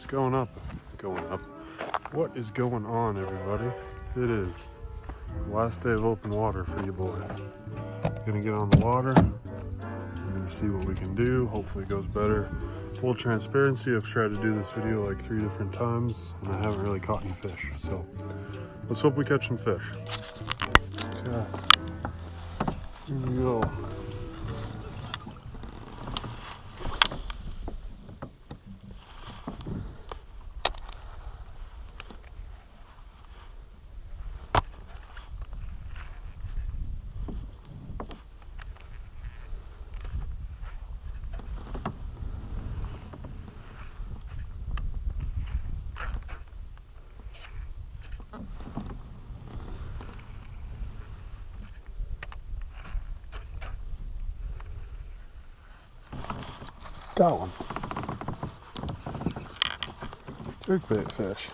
going up? What is going on, everybody? It is last day of open water for you boys. Gonna get on the water. We're gonna see what we can do. Hopefully it goes better. Full transparency, I've tried to do this video like 3 different times and I haven't really caught any fish. So let's hope we catch some fish. Okay. Here we go. Got one. Jerkbait fish.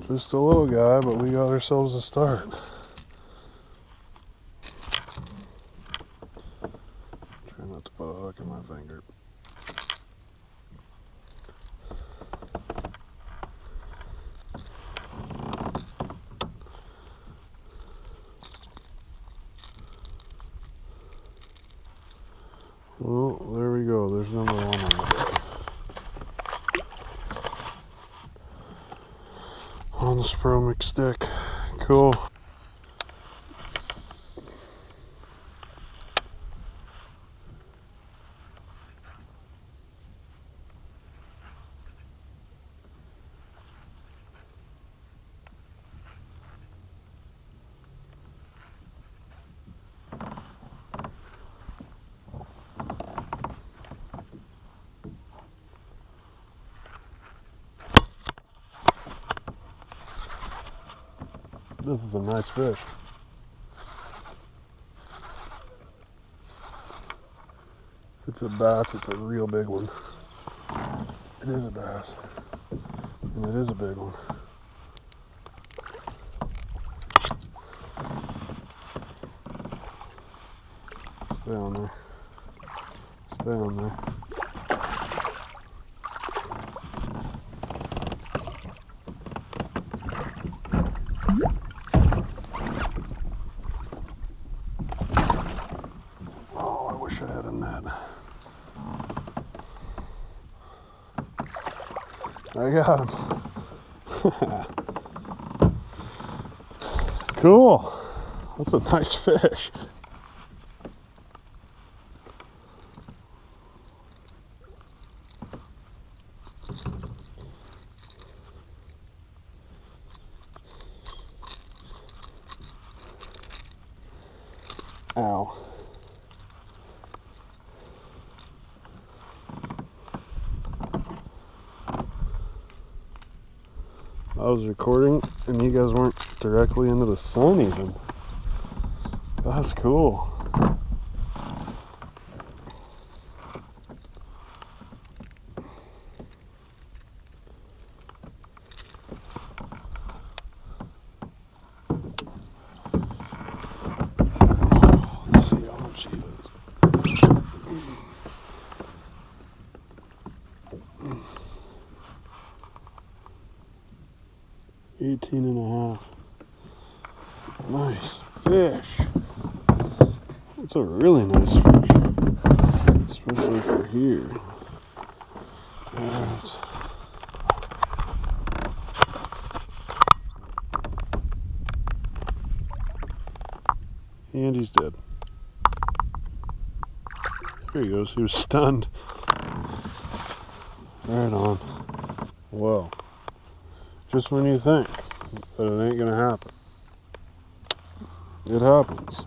Just a little guy, but we got ourselves a start. Try not to put a hook in my finger. Well, there we go. There's number one on the day. On the Spromic stick. Cool. This is a nice fish. If it's a bass, it's a real big one. It is a bass. And it is a big one. Stay on there. Stay on there. Oh, I wish I had a net. I got him. Cool. That's a nice fish. Ow. I was recording and you guys weren't directly into the sun even. That's cool. Let's see how much he is. 18 and a half. Nice fish. It's a really nice fish, especially for here. Right. And he's dead. There he goes. He was stunned. Right on. Well, just when you think that it ain't gonna happen, it happens.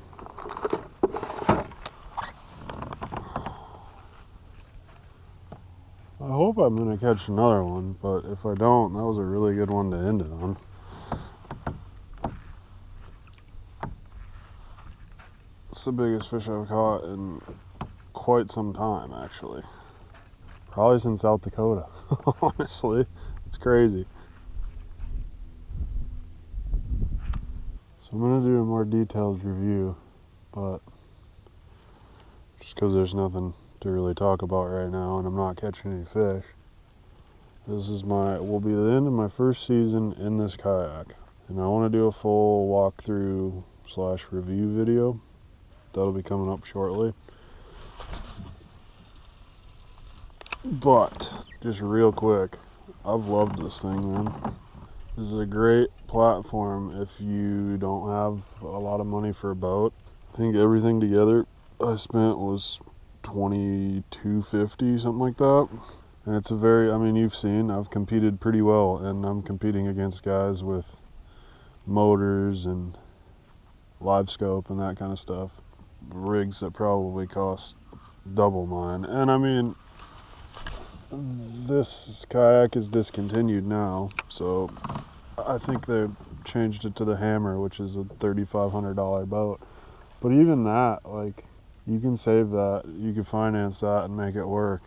I hope I'm gonna catch another one, but if I don't, that was a really good one to end it on. It's the biggest fish I've caught in quite some time, actually. Probably since South Dakota, honestly. It's crazy. So I'm going to do a more detailed review, but just because there's nothing to really talk about right now and I'm not catching any fish, This is will be the end of my first season in this kayak. And I want to do a full walkthrough / review video. That'll be coming up shortly. But, just real quick, I've loved this thing, man. This is a great platform if you don't have a lot of money for a boat. I think everything together I spent was $22.50, something like that. And it's a very, I mean, you've seen, I've competed pretty well, and I'm competing against guys with motors and live scope and that kind of stuff. Rigs that probably cost double mine. And I mean, this kayak is discontinued now, so I think they changed it to the Hammer, which is a $3,500 boat. But even that, like, you can save that, you can finance that and make it work.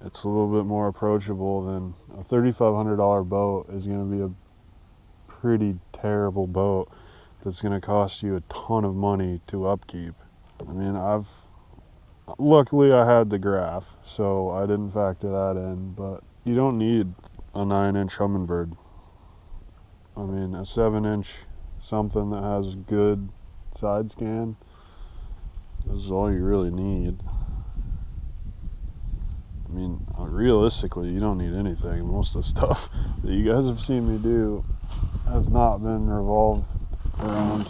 It's a little bit more approachable than a $3,500 boat is going to be a pretty terrible boat that's going to cost you a ton of money to upkeep. I mean, luckily I had the Graph, so I didn't factor that in, but you don't need a 9-inch Humminbird. I mean, a 7-inch something that has good side scan, this is all you really need. I mean, realistically, you don't need anything. Most of the stuff that you guys have seen me do has not been revolved around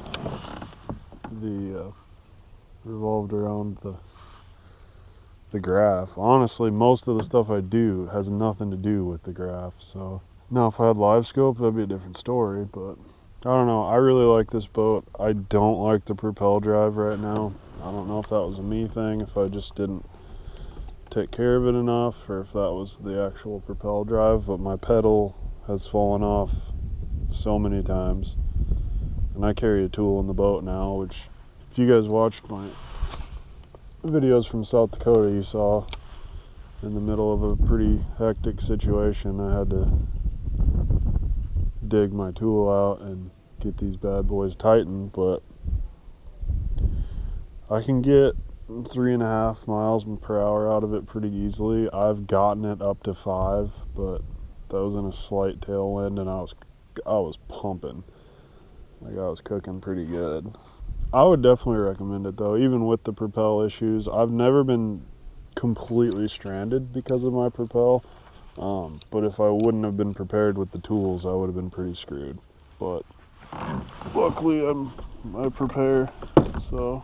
the Graph. Honestly, most of the stuff I do has nothing to do with the Graph. So now, if I had live scope, that'd be a different story. But I don't know. I really like this boat. I don't like the propel drive right now. I don't know if that was a me thing, if I just didn't take care of it enough, or if that was the actual propel drive, but my pedal has fallen off so many times, and I carry a tool in the boat now, which if you guys watched my videos from South Dakota, you saw in the middle of a pretty hectic situation I had to dig my tool out and get these bad boys tightened. But I can get 3.5 miles per hour out of it pretty easily. I've gotten it up to 5, but that was in a slight tailwind, and I was pumping. Like, I was cooking pretty good. I would definitely recommend it though, even with the propel issues. I've never been completely stranded because of my propel, but if I wouldn't have been prepared with the tools, I would have been pretty screwed. But luckily I prepare, so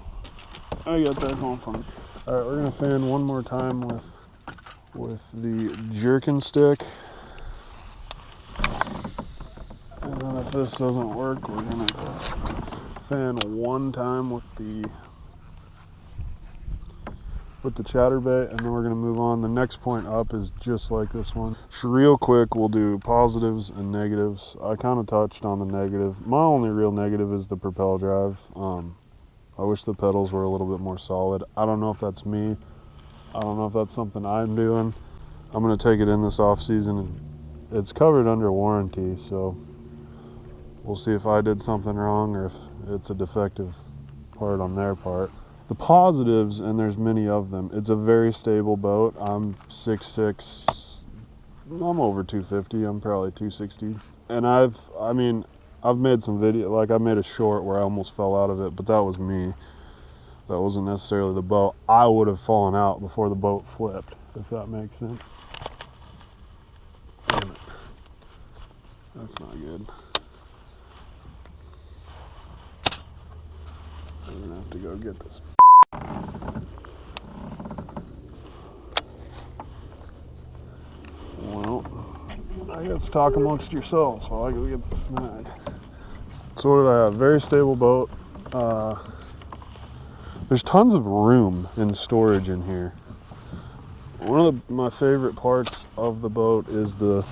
I got that going for me. All right, we're gonna fan one more time with the jerkin stick, and then if this doesn't work, we're gonna fan one time with the chatterbait, and then we're gonna move on. The next point up is just like this one. So real quick, we'll do positives and negatives. I kind of touched on the negative. My only real negative is the propel drive. I wish the pedals were a little bit more solid. I don't know if that's me. I don't know if that's something I'm doing. I'm gonna take it in this off season, and it's covered under warranty, so we'll see if I did something wrong or if it's a defective part on their part. The positives, and there's many of them, it's a very stable boat. I'm 6'6", I'm over 250, I'm probably 260. And I've made some video, like I made a short where I almost fell out of it, but that was me. That wasn't necessarily the boat. I would have fallen out before the boat flipped, if that makes sense. Damn it. That's not good. I'm gonna have to go get this. Well, I guess talk amongst yourselves while I go get the snack. So what do I have? Very stable boat. There's tons of room in storage in here. One of my favorite parts of the boat is this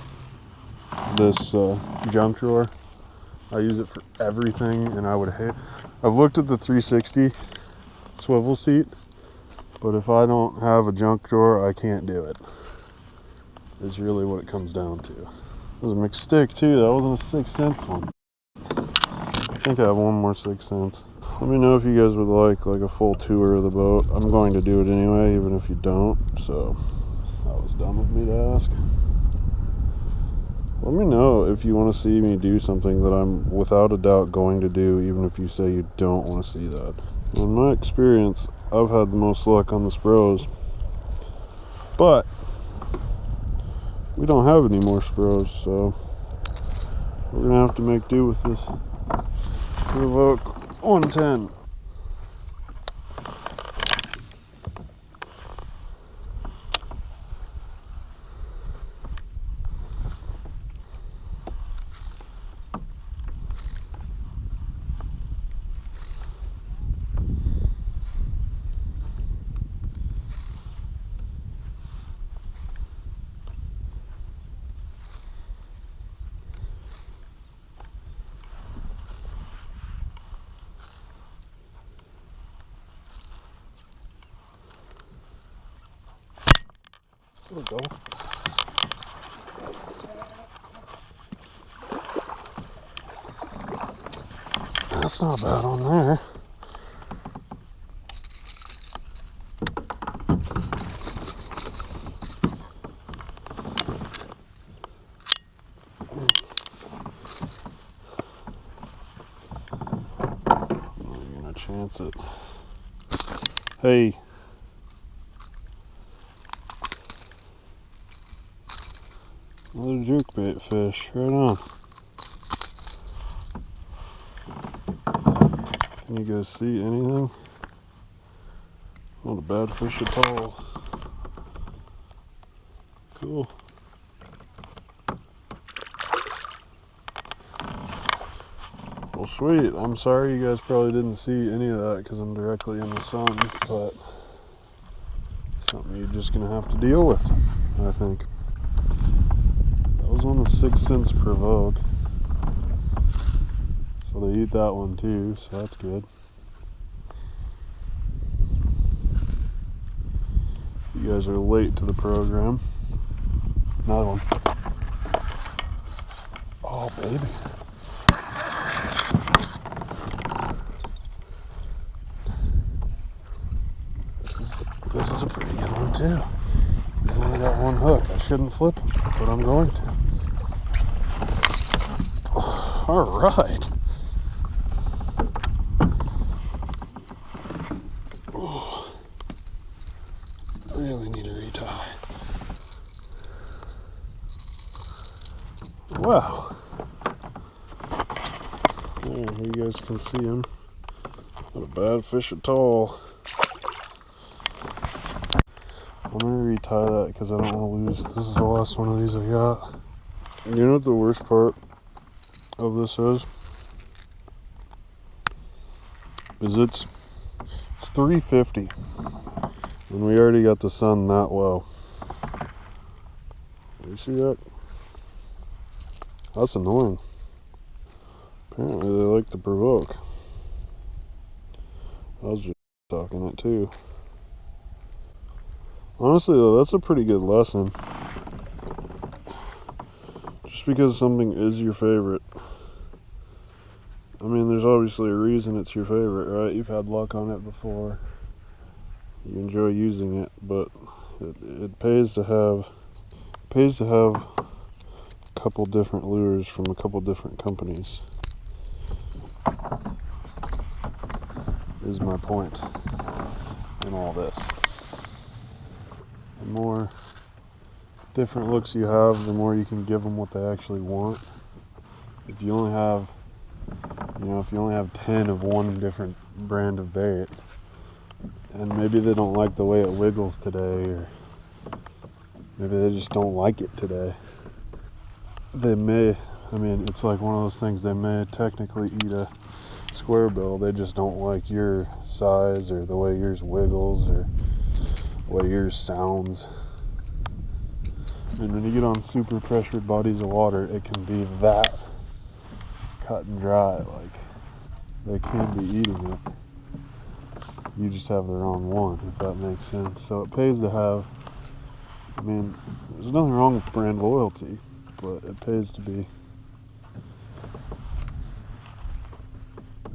junk drawer. I use it for everything, and I've looked at the 360 swivel seat, but if I don't have a junk drawer, I can't do it. Is really what it comes down to. It was a mixed stick too. That wasn't a 6 cents one. I think I have one more 6 cents. Let me know if you guys would like a full tour of the boat. I'm going to do it anyway, even if you don't. So that was dumb of me to ask. Let me know if you want to see me do something that I'm without a doubt going to do, even if you say you don't want to see that. In my experience, I've had the most luck on the Spros, but we don't have any more Spros, so we're gonna have to make do with this Provoke 110. There we go. That's not bad on there. I'm gonna chance it. Hey. Another jerkbait fish, right on. Can you guys see anything? Not a bad fish at all. Cool. Well, sweet. I'm sorry you guys probably didn't see any of that because I'm directly in the sun, but something you're just gonna have to deal with, I think. That was on the 6 cents Provoke. So they eat that one too, so that's good. You guys are late to the program. Another one. Oh, baby. This is a pretty good one too. He's only got one hook. I shouldn't flip him, but I'm going to. All right. Oh, really need to retie. Wow. Yeah, you guys can see him. Not a bad fish at all. I'm gonna retie that because I don't want to lose. This is the last one of these I got. You know what the worst part of this is? It's $3.50 and we already got the sun that low. You see that? That's annoying. Apparently they like to provoke. I was just talking it too. Honestly though, that's a pretty good lesson. Just because something is your favorite. I mean, there's obviously a reason it's your favorite, right? You've had luck on it before. You enjoy using it, but it pays to have a couple different lures from a couple different companies. Is my point in all this. The more different looks you have, the more you can give them what they actually want. If you only have 10 of one different brand of bait, and maybe they don't like the way it wiggles today, or maybe they just don't like it today, they may, it's like one of those things, they may technically eat a square bill, they just don't like your size, or the way yours wiggles, or the way yours sounds. And when you get on super pressured bodies of water, it can be that cut and dry, like they can be eating it. You just have the wrong one, if that makes sense. So it pays to have, there's nothing wrong with brand loyalty, but it pays to be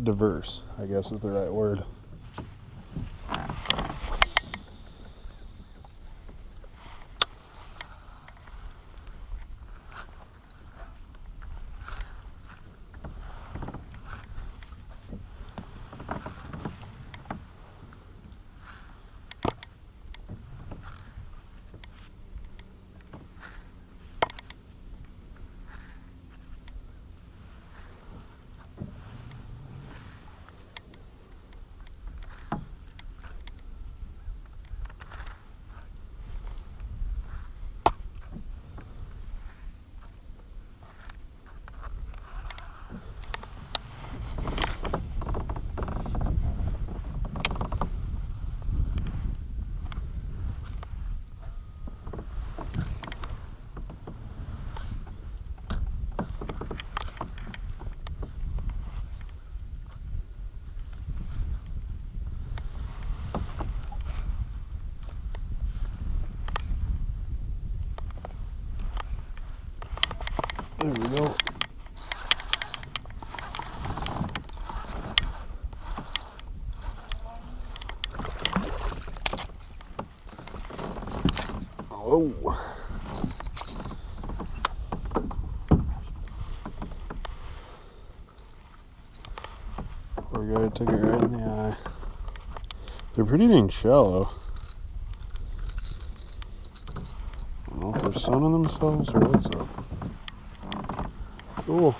diverse, I guess is the right word. Oh. Poor guy took it right in the eye. They're pretty dang shallow. I don't know if they're sunning themselves or what's up. Cool.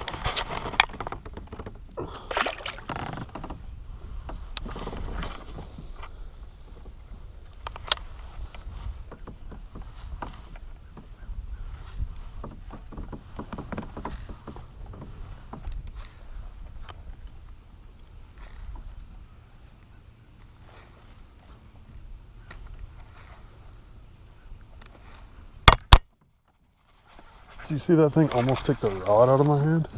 Did you see that thing almost take the rod out of my hand?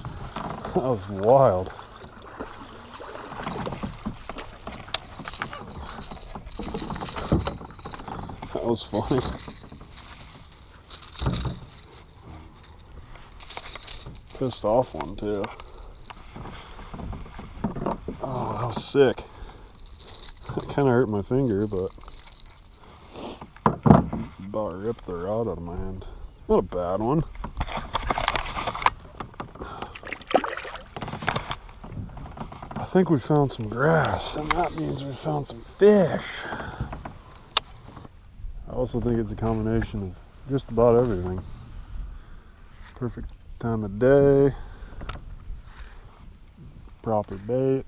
That was wild. That was funny. Pissed off one too. Oh, that was sick. It kind of hurt my finger, but about ripped the rod out of my hand. Not a bad one. I think we found some grass, and that means we found some fish. I also think it's a combination of just about everything. Perfect time of day, proper bait,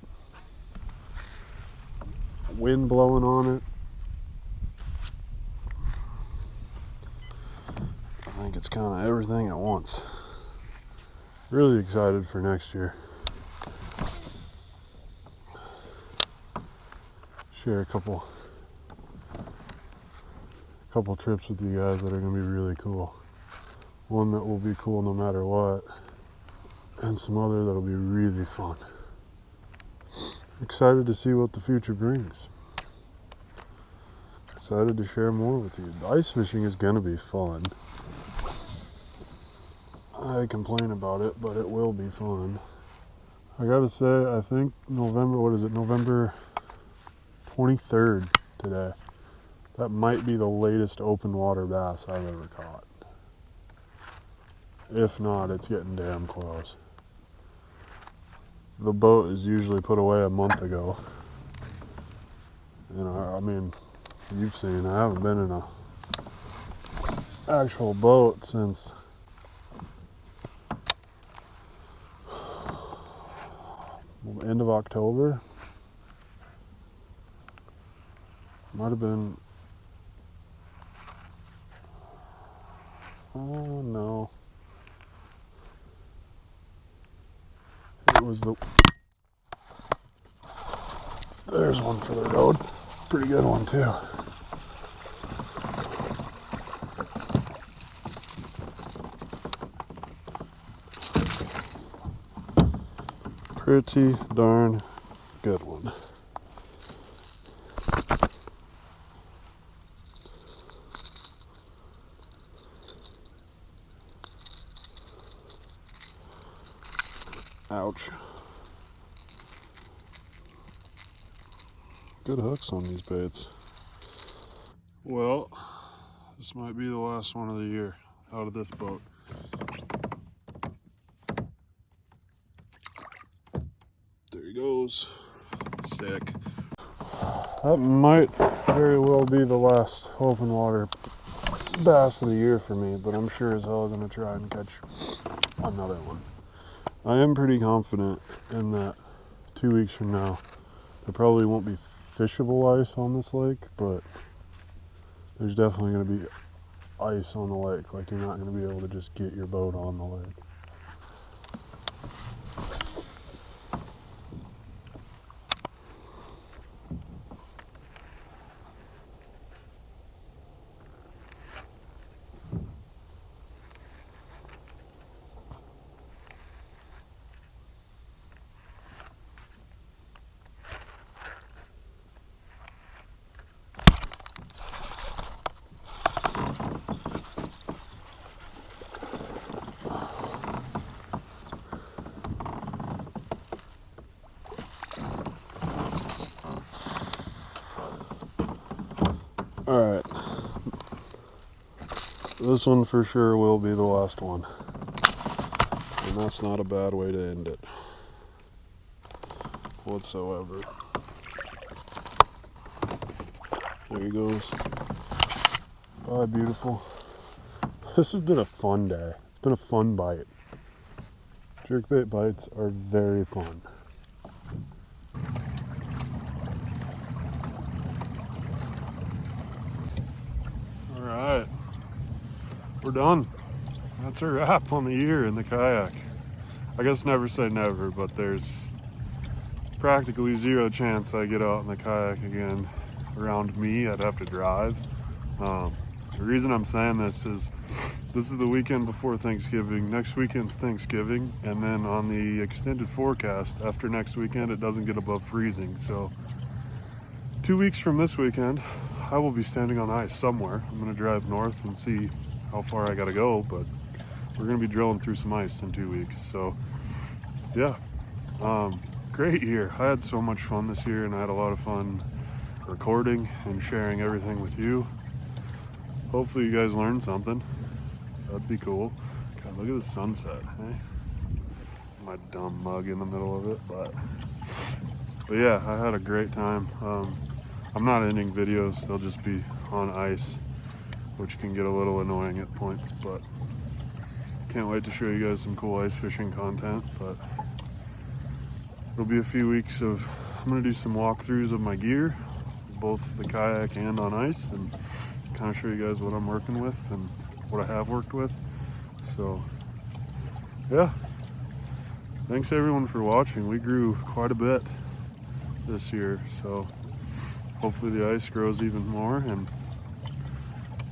wind blowing on it. I think it's kind of everything at once. Really excited for next year. Share a couple trips with you guys that are going to be really cool. One that will be cool no matter what, and some other that'll be really fun. Excited to see what the future brings. Excited to share more with you. The ice fishing is going to be fun. I complain about it, but it will be fun. I gotta say, I think November 23rd today. That might be the latest open water bass I've ever caught. If not, it's getting damn close. The boat is usually put away a month ago. And I mean, you've seen, I haven't been in a actual boat since end of October. Might have been, oh no. It was there's one for the road. Pretty good one too. Pretty darn good one. Ouch. Good hooks on these baits. Well, this might be the last one of the year out of this boat. There he goes. Sick. That might very well be the last open water bass of the year for me, but I'm sure as hell gonna try and catch another one. I am pretty confident in that 2 weeks from now there probably won't be fishable ice on this lake, but there's definitely going to be ice on the lake. Like, you're not going to be able to just get your boat on the lake. All right, This one for sure will be the last one. And that's not a bad way to end it whatsoever. There he goes. Bye, beautiful. This has been a fun day. It's been a fun bite. Jerkbait bites are very fun. All right, we're done. That's a wrap on the year in the kayak. I guess never say never, but there's practically zero chance I get out in the kayak again. Around me, I'd have to drive. The reason I'm saying this is the weekend before Thanksgiving. Next weekend's Thanksgiving, and then on the extended forecast after next weekend, it doesn't get above freezing. So 2 weeks from this weekend, I will be standing on ice somewhere. I'm gonna drive north and see how far I gotta go, but we're gonna be drilling through some ice in 2 weeks. So yeah, great year. I had so much fun this year, and I had a lot of fun recording and sharing everything with you. Hopefully you guys learned something. That'd be cool. God, look at the sunset, hey? My dumb mug in the middle of it, but yeah, I had a great time. I'm not ending videos, they'll just be on ice, which can get a little annoying at points, but can't wait to show you guys some cool ice fishing content. But it'll be a few weeks of, I'm gonna do some walkthroughs of my gear, both the kayak and on ice, and kind of show you guys what I'm working with and what I have worked with. So yeah, thanks everyone for watching. We grew quite a bit this year, so hopefully the ice grows even more, and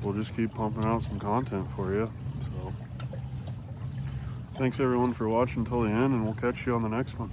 we'll just keep pumping out some content for you. So thanks everyone for watching till the end, and we'll catch you on the next one.